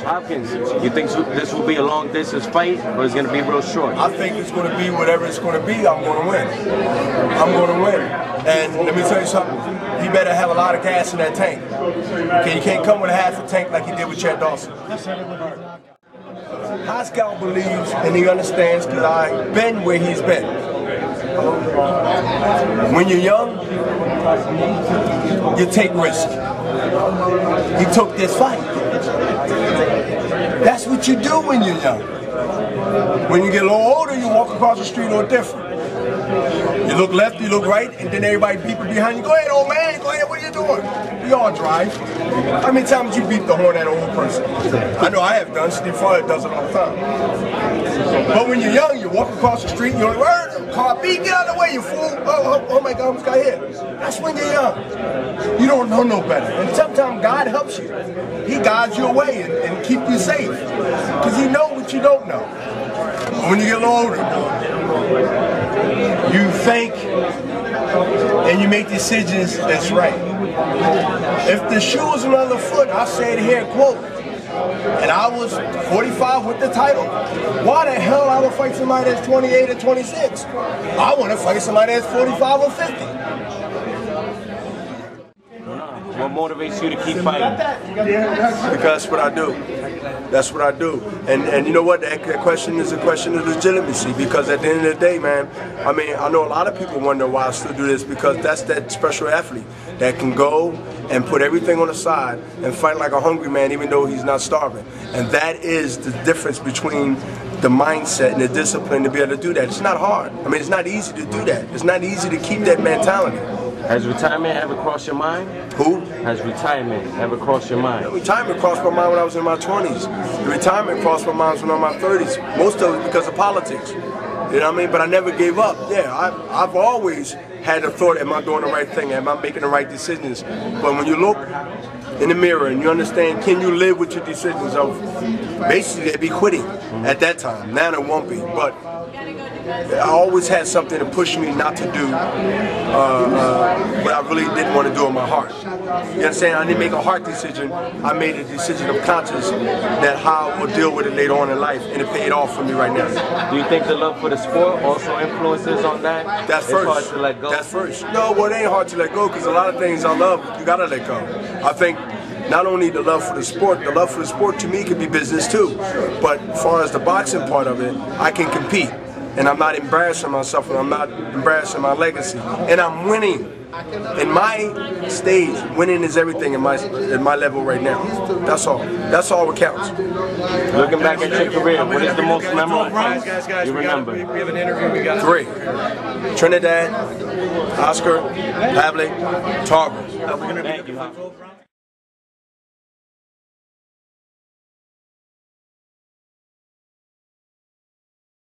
Hopkins, you think this will be a long distance fight, or it's going to be real short? I think it's going to be whatever it's going to be. I'm going to win. I'm going to win. And let me tell you something. He better have a lot of gas in that tank. Okay, you can't come with a half a tank like he did with Chad Dawson. Pascal believes and he understands because I've been where he's been. When you're young, you take risks. He took this fight. That's what you do when you're young. When you get a little older, you walk across the street a little different. You look left, you look right, and then everybody beeping behind you. Go ahead, old man. Go ahead. What are you doing? We all drive. How many times you beat the horn at an old person? I know I have done. Steve Floyd does it all the time. But when you're young, you walk across the street, you're like, car beat, get out of the way, you fool. Oh my God, I almost got hit. That's when you're young. You don't know no better. And sometimes God helps you. He guides you away and keep you safe. Because he knows what you don't know. But when you get a little older, you think and you make decisions that's right. If the shoe was on the other foot, I say it here, quote, and I was 45 with the title, why the hell I would fight somebody that's 28 or 26? I want to fight somebody that's 45 or 50. What motivates you to keep fighting? Because that's what I do. That's what I do. And you know what? That question is a question of legitimacy, because at the end of the day, man, I mean, I know a lot of people wonder why I still do this, because that's that special athlete that can go and put everything on the side and fight like a hungry man even though he's not starving. And that is the difference between the mindset and the discipline to be able to do that. It's not hard. I mean, it's not easy to do that. It's not easy to keep that mentality. Has retirement ever crossed your mind? Who? Has retirement ever crossed your mind? Retirement crossed my mind when I was in my 20s. The retirement crossed my mind when I was in my 30s. Most of it because of politics. You know what I mean? But I never gave up. Yeah, I've always had the thought, am I doing the right thing? Am I making the right decisions? But when you look in the mirror and you understand, can you live with your decisions? Of basically, they'd be quitting at that time. Now it won't be. But I always had something to push me not to do what I really didn't want to do in my heart. You understand? I didn't make a heart decision. I made a decision of conscience that how I will deal with it later on in life, and it paid off for me right now. Do you think the love for the sport also influences on that? That's first. It's hard to let go. That's first. No, well, it ain't hard to let go, because a lot of things I love, you gotta let go. I think not only the love for the sport to me could be business too. But as far as the boxing part of it, I can compete. And I'm not embarrassing myself, and I'm not embarrassing my legacy. And I'm winning. In my stage, winning is everything in my level right now. That's all. That's all that counts. Looking back at your career, what is the most memorable fight you remember? We have an interview. We got 3. Trinidad, Oscar, Pavlik, Tarver. Thank you.